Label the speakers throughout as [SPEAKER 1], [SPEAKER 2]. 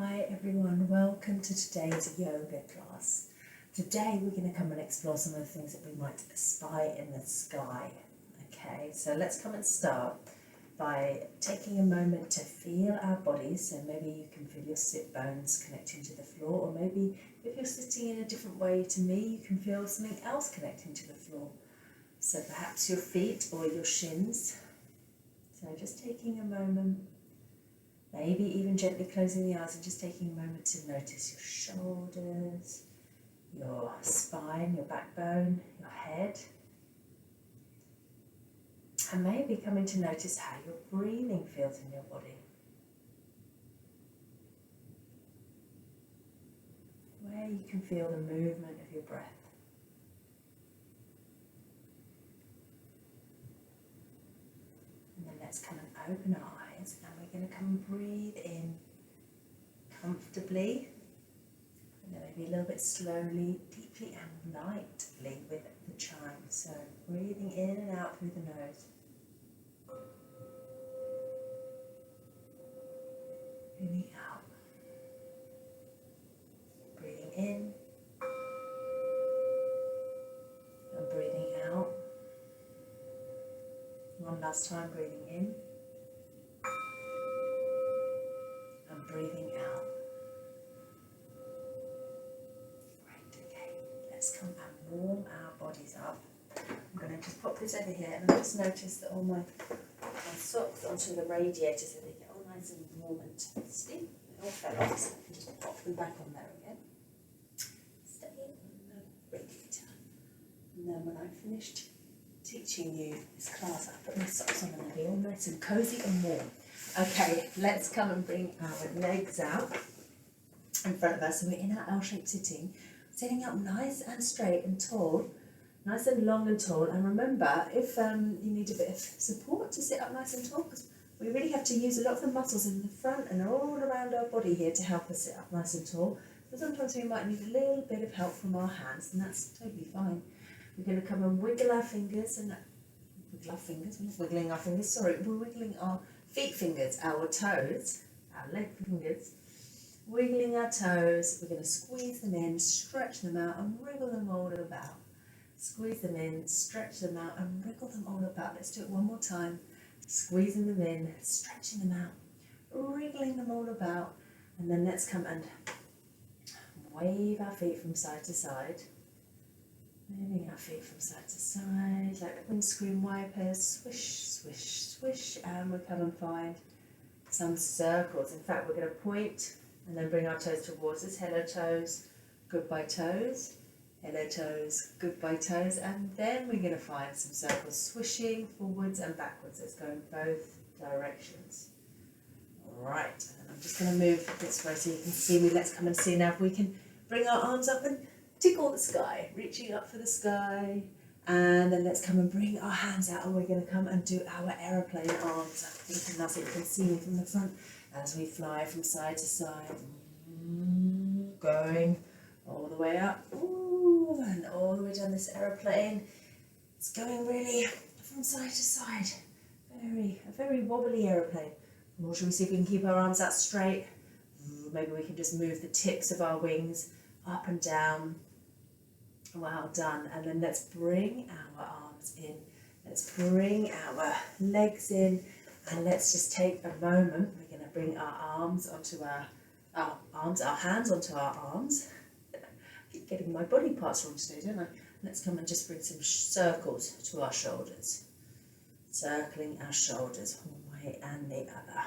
[SPEAKER 1] Hi everyone, welcome to today's yoga class. Today we're going to come and explore some of the things that we might spy in the sky. Okay, so let's come and start by taking a moment to feel our bodies. So maybe you can feel your sit bones connecting to the floor, or maybe if you're sitting in a different way to me, you can feel something else connecting to the floor. So perhaps your feet or your shins. So just taking a moment. Maybe even gently closing the eyes and just taking a moment to notice your shoulders, your spine, your backbone, your head. And maybe coming to notice how your breathing feels in your body. Where you can feel the movement of your breath. And then let's come and open our eyes, and we're going to come and breathe in comfortably, and then maybe a little bit slowly, deeply and lightly with the chime. So breathing in and out through the nose. Breathing out. Breathing in. And breathing out. One last time, breathing in. And breathing out. Right, okay. Let's come and warm our bodies up. I'm going to just pop this over here, and I just noticed that all my socks onto the radiator so they get all nice and warm and toasty. They all fell off, so I can just pop them back on there again. Stay on the radiator. And then when I've finished teaching you this class, I'll put my socks on and they'll be all nice and cosy and warm. Okay, let's come and bring our legs out in front of us. So we're in our L-shaped sitting, sitting up nice and straight and tall. Nice and long and tall, and remember, if you need a bit of support to sit up nice and tall, because we really have to use a lot of the muscles in the front and all around our body here to help us sit up nice and tall. So sometimes we might need a little bit of help from our hands, and that's totally fine. We're going to come and wiggle our fingers, we're not wiggling our fingers, sorry, we're wiggling our feet fingers, our toes, our leg fingers, wiggling our toes. We're going to squeeze them in, stretch them out, and wriggle them all about. Squeeze them in, stretch them out, and wriggle them all about. Let's do it one more time. Squeezing them in, stretching them out, wriggling them all about. And then let's come and wave our feet from side to side. Moving our feet from side to side, like windscreen wipers. Swish, swish, swish. And we come and find some circles. In fact, we're going to point and then bring our toes towards us. Hello toes, goodbye toes. Hello toes, goodbye toes, and then we're going to find some circles swishing forwards and backwards. Let's go in both directions. Alright, and I'm just going to move this way so you can see me. Let's come and see now if we can bring our arms up and tickle the sky, reaching up for the sky. And then let's come and bring our hands out, and we're going to come and do our aeroplane arms. I think now so you can see me from the front as we fly from side to side. Going all the way up. And all the way down this aeroplane. It's going really from side to side. A very wobbly aeroplane. Or should we see if we can keep our arms out straight? Maybe we can just move the tips of our wings up and down. Well done. And then let's bring our arms in. Let's bring our legs in. And let's just take a moment. We're going to bring our arms onto our hands onto our arms. Keep getting my body parts wrong today, don't I? Let's come and just bring some circles to our shoulders. Circling our shoulders one way and the other.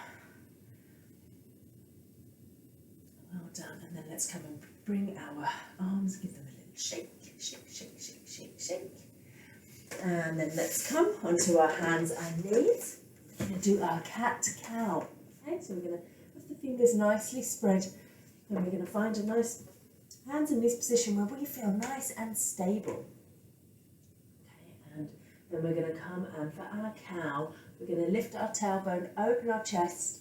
[SPEAKER 1] Well done. And then let's come and bring our arms, give them a little shake, shake, shake, shake, shake, shake. And then let's come onto our hands and knees. We're going to do our cat-cow. Okay, so we're going to have the fingers nicely spread, and we're going to find a nice hands in this position where we feel nice and stable. Okay, and then we're going to come and for our cow, we're going to lift our tailbone, open our chest.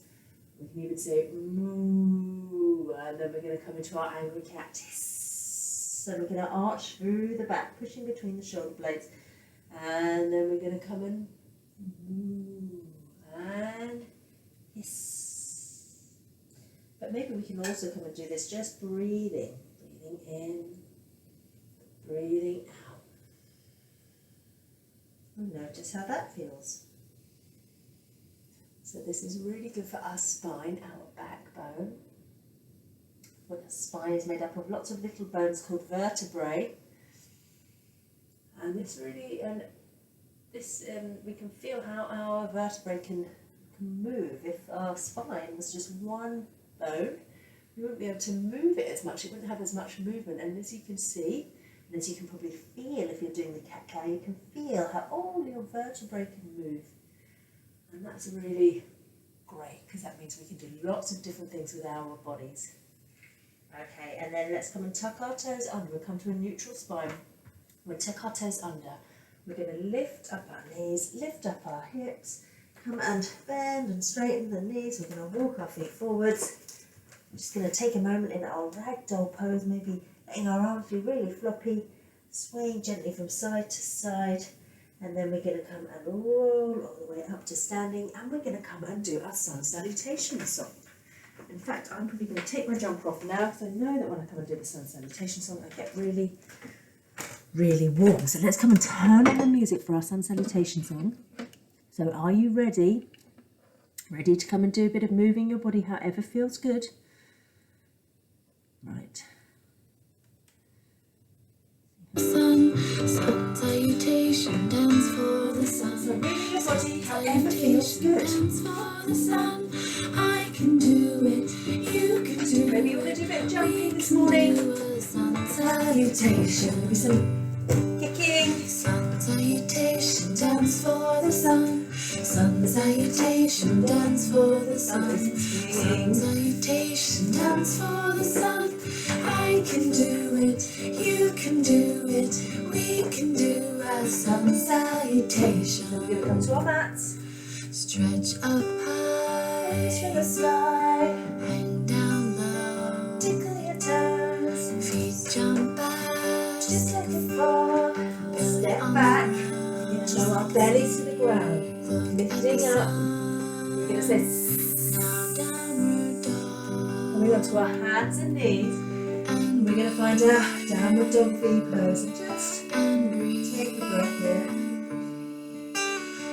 [SPEAKER 1] We can even say moo, and then we're going to come into our angry cat. So we're going to arch through the back, pushing between the shoulder blades, and then we're going to come and moo and hiss. But maybe we can also come and do this just breathing. Breathing in, breathing out. And notice how that feels. So this is really good for our spine, our backbone. Our spine is made up of lots of little bones called vertebrae. And this really, we can feel how our vertebrae can move. If our spine was just one bone, we wouldn't be able to move it as much. It wouldn't have as much movement. And as you can see, and as you can probably feel if you're doing the cat-cow, you can feel how all your vertebrae can move. And that's really great, because that means we can do lots of different things with our bodies. Okay, and then let's come and tuck our toes under. We'll come to a neutral spine. We'll tuck our toes under. We're going to lift up our knees, lift up our hips, come and bend and straighten the knees. We're going to walk our feet forwards. I'm just going to take a moment in our ragdoll pose, maybe letting our arms be really floppy, swaying gently from side to side. And then we're going to come and roll all the way up to standing, and we're going to come and do our sun salutation song. In fact, I'm probably going to take my jumper off now, because I know that when I come and do the sun salutation song, I get really, really warm. So let's come and turn on the music for our sun salutation song. So are you ready? Ready to come and do a bit of moving your body however feels good? Right.
[SPEAKER 2] Sun salutation, dance for the sun.
[SPEAKER 1] So moving your body however feels good.
[SPEAKER 2] Dance for the sun. I can do it. You can do it.
[SPEAKER 1] Maybe you want to do a bit of jumping this morning.
[SPEAKER 2] Sun salutation.
[SPEAKER 1] Maybe some kicking.
[SPEAKER 2] Sun salutation, dance for the sun. Sun salutation, dance for the sun. Sun salutation, dance for the sun. I can do it, you can do it, we can do a sun salutation.
[SPEAKER 1] We're going to come to our mats.
[SPEAKER 2] Stretch up high,
[SPEAKER 1] Reach for the sky.
[SPEAKER 2] hang down low,
[SPEAKER 1] Tickle your toes.
[SPEAKER 2] feet jump back,
[SPEAKER 1] Just like a frog. Step back. We're going to lower our bellies to the ground. Lifting up. We're going to say
[SPEAKER 2] now downward dog,
[SPEAKER 1] coming onto our hands and knees. And we're going to find our downward dog V pose. And just
[SPEAKER 2] and breathe.
[SPEAKER 1] take a breath here.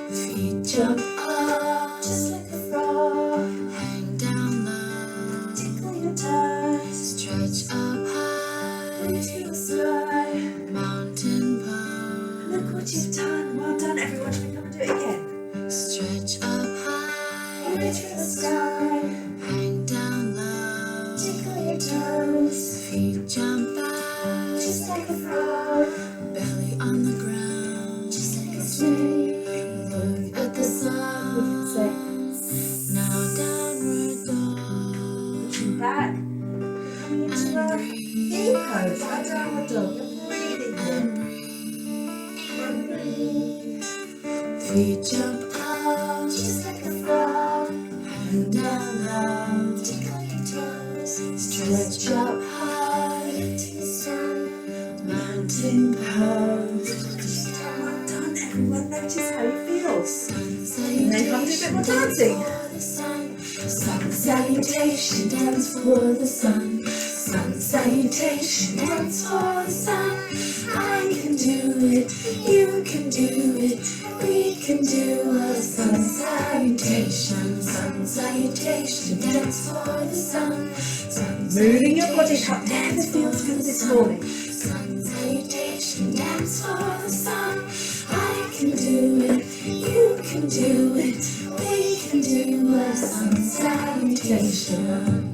[SPEAKER 2] Feet jump up,
[SPEAKER 1] Just like a frog.
[SPEAKER 2] hang down low,
[SPEAKER 1] Tickle your toes.
[SPEAKER 2] stretch up high,
[SPEAKER 1] Reach for the sky.
[SPEAKER 2] mountain pose.
[SPEAKER 1] Look what you've done. Well done, everyone. Should we come and do it again?
[SPEAKER 2] Stretch up high,
[SPEAKER 1] Reach for the sky.
[SPEAKER 2] hang down low,
[SPEAKER 1] Tickle your toes.
[SPEAKER 2] feet jump back,
[SPEAKER 1] Just like a frog.
[SPEAKER 2] belly on the ground,
[SPEAKER 1] Just like a snake.
[SPEAKER 2] look at the
[SPEAKER 1] We
[SPEAKER 2] sun,
[SPEAKER 1] can say
[SPEAKER 2] now downward dog,
[SPEAKER 1] pushing back. Coming into our V pose. Our downward dog. You're breathing here.
[SPEAKER 2] and breathe, feet jump up,
[SPEAKER 1] Just like a frog.
[SPEAKER 2] hang down low,
[SPEAKER 1] Tickle your toes.
[SPEAKER 2] stretch up high,
[SPEAKER 1] To the sun.
[SPEAKER 2] mountain pose.
[SPEAKER 1] Well done, everyone. Notice how you feel.
[SPEAKER 2] Sun
[SPEAKER 1] And then come do a bit more dancing.
[SPEAKER 2] for the sun. Sun salutation, dance for the sun. Sun salutation, dance for the sun. I can do it, you can do it, we can do a sun salutation. Sun salutation, dance for the sun. Sun
[SPEAKER 1] Moving your body
[SPEAKER 2] salutation,
[SPEAKER 1] however
[SPEAKER 2] dance
[SPEAKER 1] feels
[SPEAKER 2] for
[SPEAKER 1] good
[SPEAKER 2] the
[SPEAKER 1] this
[SPEAKER 2] sun.
[SPEAKER 1] morning.
[SPEAKER 2] Sun salutation, dance for the sun. I can do it, you can do it, we can do a sun salutation.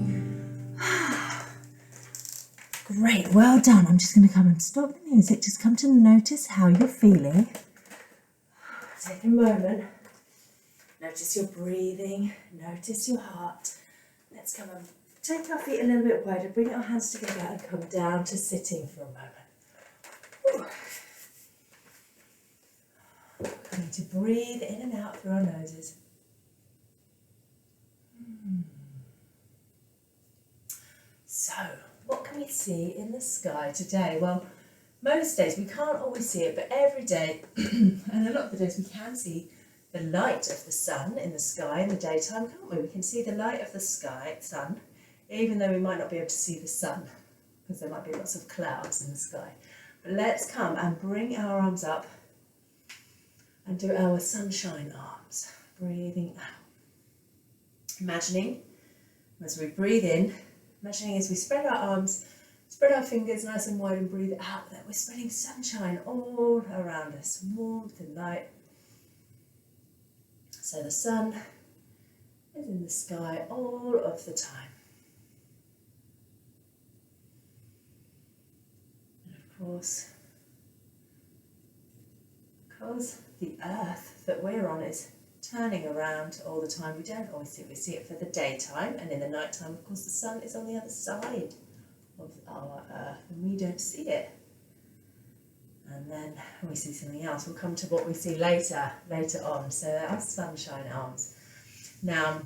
[SPEAKER 1] Great, well done. I'm just going to come and stop the music. Just come to notice how you're feeling. Take a moment. Notice your breathing. Notice your heart. Let's come and take our feet a little bit wider. Bring our hands together and come down to sitting for a moment. Whew. Coming to breathe in and out through our noses. So, what can we see in the sky today? Well, most days we can't always see it, but every day, and a lot of the days we can see the light of the sun in the sky in the daytime, can't we? We can see the light of the sun even though we might not be able to see the sun because there might be lots of clouds in the sky. But let's come and bring our arms up and do our sunshine arms. Breathing out. Imagining as we breathe in, imagining as we spread our arms, spread our fingers nice and wide and breathe out that we're spreading sunshine all around us, warmth and light. So the sun is in the sky all of the time. And of course, because the earth that we're on is turning around all the time, we don't always see it. We see it for the daytime, and in the night time, of course, the sun is on the other side of our earth and we don't see it. And then we see something else. We'll come to what we see later on. So our sunshine arms. Now,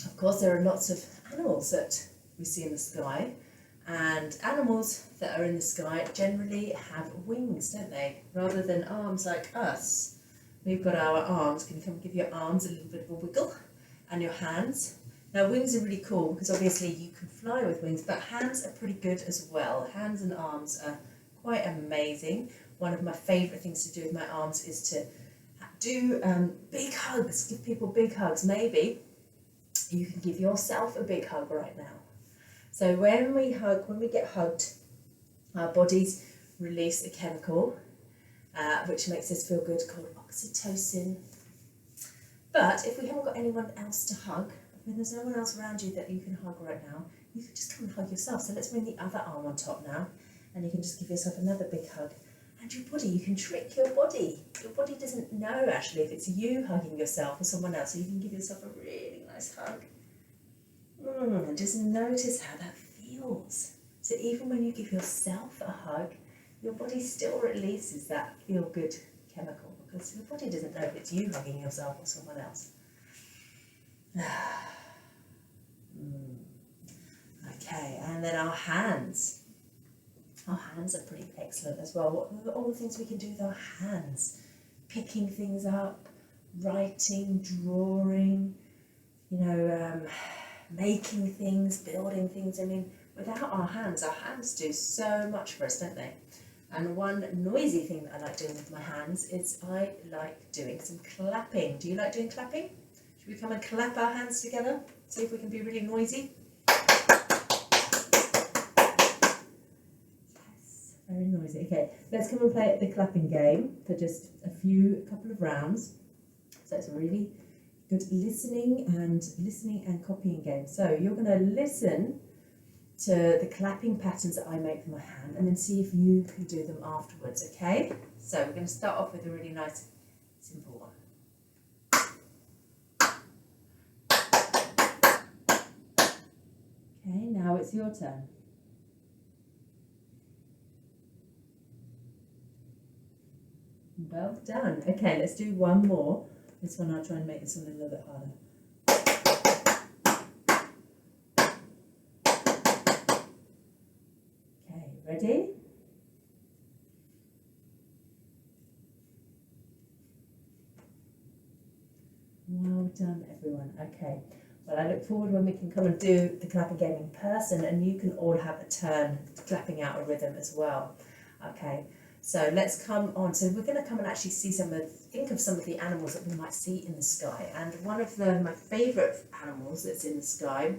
[SPEAKER 1] of course, there are lots of animals that we see in the sky, and animals that are in the sky generally have wings, don't they? Rather than arms like us. We've got our arms. Can you come give your arms a little bit of a wiggle? And your hands. Now, wings are really cool because obviously you can fly with wings, but hands are pretty good as well. Hands and arms are quite amazing. One of my favourite things to do with my arms is to do big hugs, give people big hugs. Maybe you can give yourself a big hug right now. So when we get hugged, our bodies release a chemical which makes us feel good called oxytocin. But if we haven't got anyone else to hug, when there's no one else around you that you can hug right now, you can just come and hug yourself. So let's bring the other arm on top now, and you can just give yourself another big hug. And your body, you can trick your body. Your body doesn't know actually if it's you hugging yourself or someone else, so you can give yourself a really nice hug. And just notice how that feels. So even when you give yourself a hug, your body still releases that feel-good chemical because your body doesn't know if it's you hugging yourself or someone else. Okay, and then our hands. Our hands are pretty excellent as well. What are all the things we can do with our hands? Picking things up, writing, drawing, making things, building things. I mean, without our hands do so much for us, don't they? And one noisy thing that I like doing with my hands is I like doing some clapping. Do you like doing clapping? Should we come and clap our hands together? See if we can be really noisy? Yes, very noisy. Okay, let's come and play the clapping game for just a couple of rounds. So it's a really good listening and copying game. So you're going to listen to the clapping patterns that I make for my hand and then see if you can do them afterwards, okay? So we're going to start off with a really nice, simple one. Okay, now it's your turn. Well done. Okay, let's do one more. This one I'll try and make this one a little bit harder. Ready? Well done, everyone. Okay. Well, I look forward when we can come and do the clapping game in person, and you can all have a turn clapping out a rhythm as well. Okay. So let's come on. So we're going to come and actually see think of some of the animals that we might see in the sky. And one of my favourite animals that's in the sky.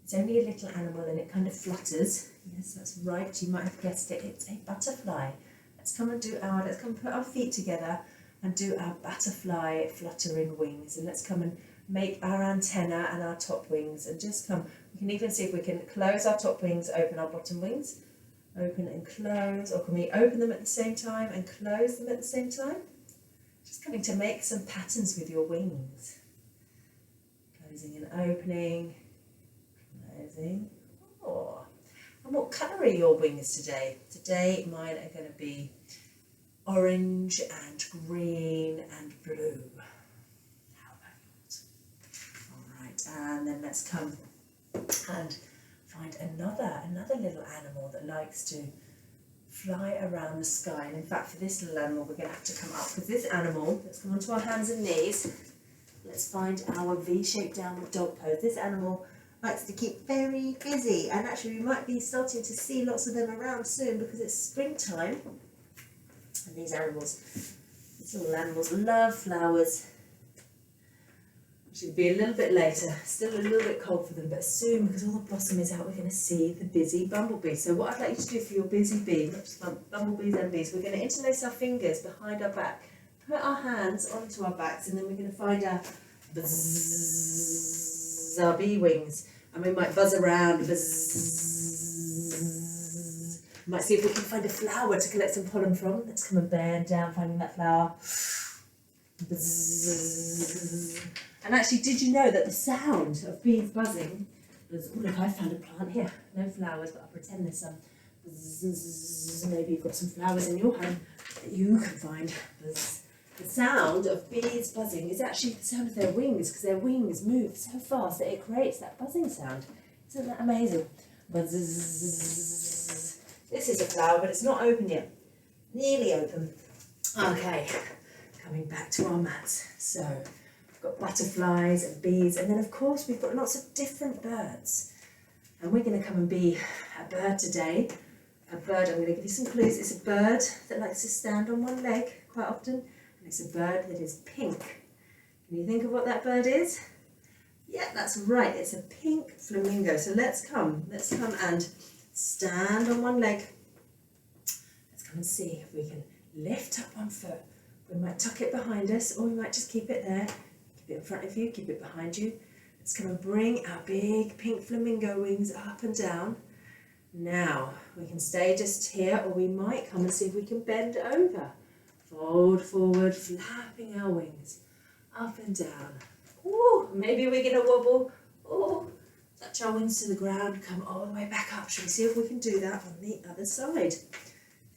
[SPEAKER 1] It's only a little animal and it kind of flutters. Yes, that's right, you might have guessed it. It's a butterfly. Let's come and put our feet together and do our butterfly fluttering wings. And let's come and make our antenna and our top wings. And just come, we can even see if we can close our top wings, open our bottom wings. Open and close, or can we open them at the same time and close them at the same time? Just coming to make some patterns with your wings. Closing and opening. Oh. And what colour are your wings today? Today mine are going to be orange and green and blue. How about yours? Alright, and then let's come and find another little animal that likes to fly around the sky. And in fact, for this little animal we're going to have to come up with this animal. Let's come onto our hands and knees. Let's find our V-shaped downward dog pose. This animal likes to keep very busy, and actually we might be starting to see lots of them around soon because it's springtime, and these little animals love flowers. Actually it'll be a little bit later, still a little bit cold for them, but soon, because all the blossom is out, we're going to see the busy bumblebees. So what I'd like you to do for your busy bee, not just bumblebees and bees, we're going to interlace our fingers behind our back, put our hands onto our backs, and then we're going to find our bzzz, our bee wings, and we might buzz around, bzzz. Might see if we can find a flower to collect some pollen from. Let's come and bend down, finding that flower. Bzzz. And actually, did you know that the sound of bees buzzing was, oh look, I found a plant here. No flowers, but I'll pretend there's some. Bzzz. Maybe you've got some flowers in your home that you can find. Bzzz. The sound of bees buzzing is actually the sound of their wings, because their wings move so fast that it creates that buzzing sound. Isn't that amazing? Buzz. This is a flower, but it's not open yet. Nearly open. Okay, coming back to our mats. So, we've got butterflies and bees, and then of course we've got lots of different birds. And we're going to come and be a bird today. A bird, I'm going to give you some clues. It's a bird that likes to stand on one leg quite often. It's a bird that is pink. Can you think of what that bird is? Yeah, that's right. It's a pink flamingo. So let's come and stand on one leg. Let's come and see if we can lift up one foot. We might tuck it behind us, or we might just keep it there. Keep it in front of you, keep it behind you. Let's come and bring our big pink flamingo wings up and down. Now, we can stay just here, or we might come and see if we can bend over. Fold forward, flapping our wings up and down. Ooh, maybe we're going to wobble. Ooh, touch our wings to the ground, come all the way back up. Shall we see if we can do that on the other side?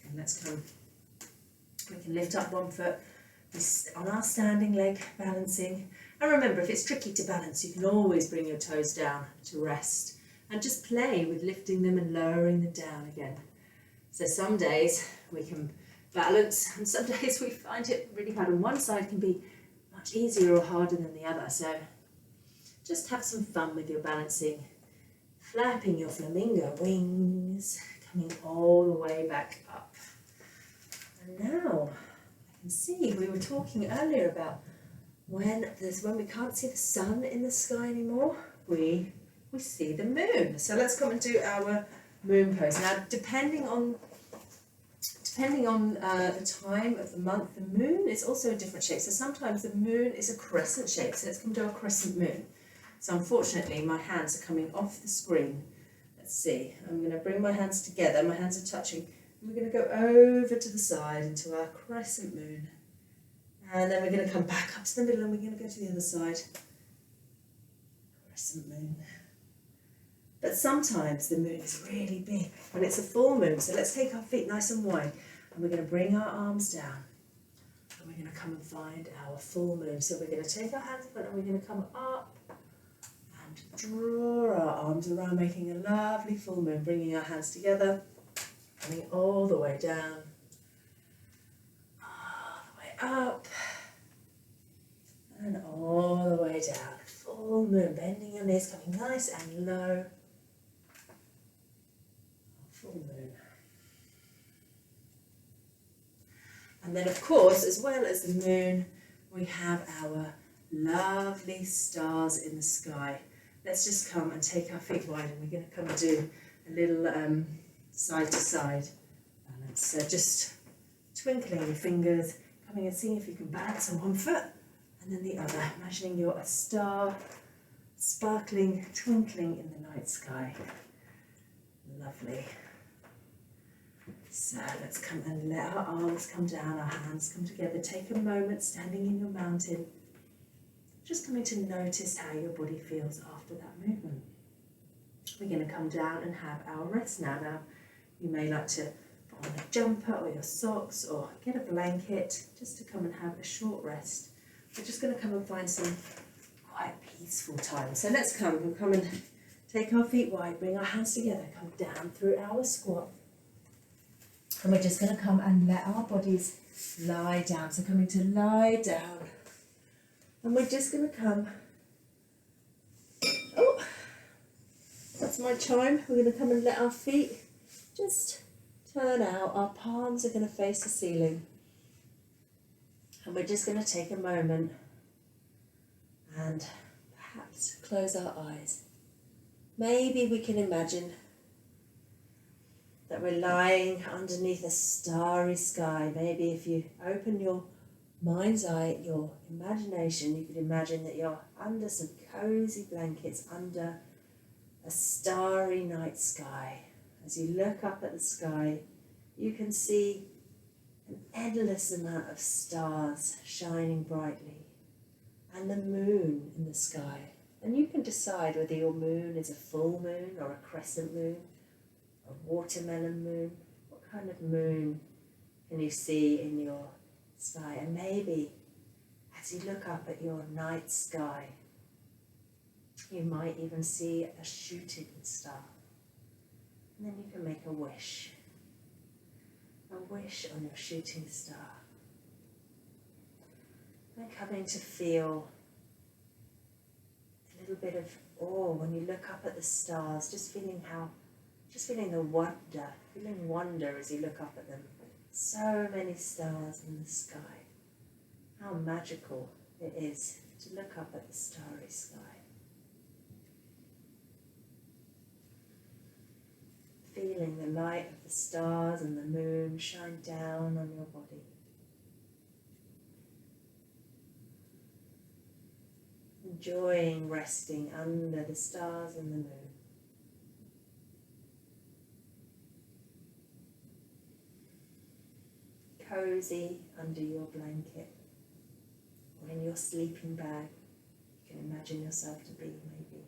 [SPEAKER 1] And let's come. We can lift up one foot on our standing leg, balancing. And remember, if it's tricky to balance, you can always bring your toes down to rest and just play with lifting them and lowering them down again. So some days we can balance, and some days we find it really hard, and one side can be much easier or harder than the other. So just have some fun with your balancing, flapping your flamingo wings, coming all the way back up. And now I can see we were talking earlier about when we can't see the sun in the sky anymore, we see the moon. So let's come and do our moon pose. Now depending on the time of the month, the moon is also a different shape. So sometimes the moon is a crescent shape. So let's come to a crescent moon. So unfortunately, my hands are coming off the screen. Let's see. I'm going to bring my hands together. My hands are touching. And we're going to go over to the side into our crescent moon. And then we're going to come back up to the middle, and we're going to go to the other side. Crescent moon. But sometimes the moon is really big when it's a full moon. So let's take our feet nice and wide, and we're going to bring our arms down, and we're going to come and find our full moon. So we're going to take our hands up, and we're going to come up and draw our arms around, making a lovely full moon, bringing our hands together, coming all the way down, all the way up, and all the way down. Full moon, bending your knees, coming nice and low. Full moon. And then of course, as well as the moon, we have our lovely stars in the sky. Let's just come and take our feet wide, and we're going to come and do a little side to side balance. So just twinkling your fingers, coming and seeing if you can balance on one foot and then the other, imagining you're a star sparkling, twinkling in the night sky. Lovely. So let's come and let our arms come down, our hands come together. Take a moment standing in your mountain, just coming to notice how your body feels after that movement. We're going to come down and have our rest now. Now, you may like to put on a jumper or your socks, or get a blanket just to come and have a short rest. We're just going to come and find some quite peaceful time. So let's come. We'll come and take our feet wide, bring our hands together, come down through our squat. And we're just going to come and let our bodies lie down. So coming to lie down. And we're just going to come it's my chime. We're going to come and let our feet just turn out. Our palms are going to face the ceiling. And we're just going to take a moment and perhaps close our eyes. Maybe we can imagine that we're lying underneath a starry sky. Maybe if you open your mind's eye, your imagination, you could imagine that you're under some cozy blankets under a starry night sky. As you look up at the sky, you can see an endless amount of stars shining brightly and the moon in the sky. And you can decide whether your moon is a full moon or a crescent moon, a watermelon moon. What kind of moon can you see in your sky? And maybe as you look up at your night sky, you might even see a shooting star. And then you can make a wish on your shooting star. And coming to feel a little bit of awe when you look up at the stars, just feeling the wonder as you look up at them. So many stars in the sky. How magical it is to look up at the starry sky. Feeling the light of the stars and the moon shine down on your body. Enjoying resting under the stars and the moon. Cozy under your blanket or in your sleeping bag. You can imagine yourself to be maybe.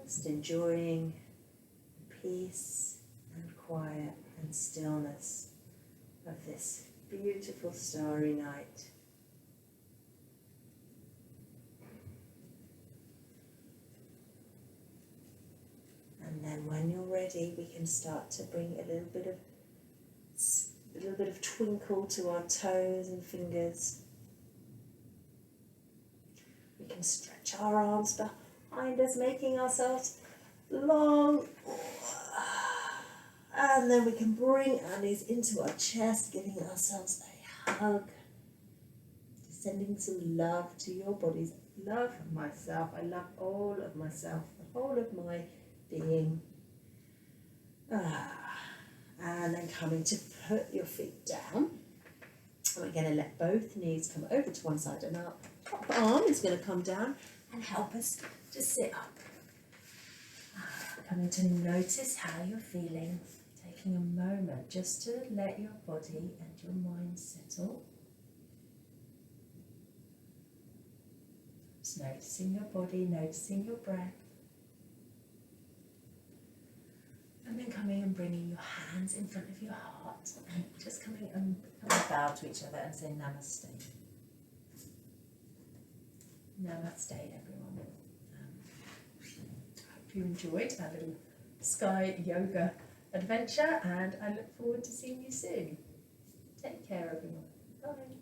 [SPEAKER 1] Just enjoying peace and quiet and stillness of this beautiful starry night. And then when you're ready, we can start to bring a little bit of twinkle to our toes and fingers. We can stretch our arms behind us, making ourselves long. And then we can bring our knees into our chest, giving ourselves a hug. Sending some love to your bodies. Love myself. I love all of myself, the whole of my being. And then coming to put your feet down. And we're going to let both knees come over to one side, and our top arm is going to come down and help us to sit up. Coming to notice how you're feeling, taking a moment just to let your body and your mind settle. Just noticing your body, noticing your breath. And then coming and bringing your hands in front of your heart and just coming and bow to each other and say namaste. Namaste, everyone. I hope you enjoyed our little sky yoga adventure, and I look forward to seeing you soon. Take care, everyone. Bye.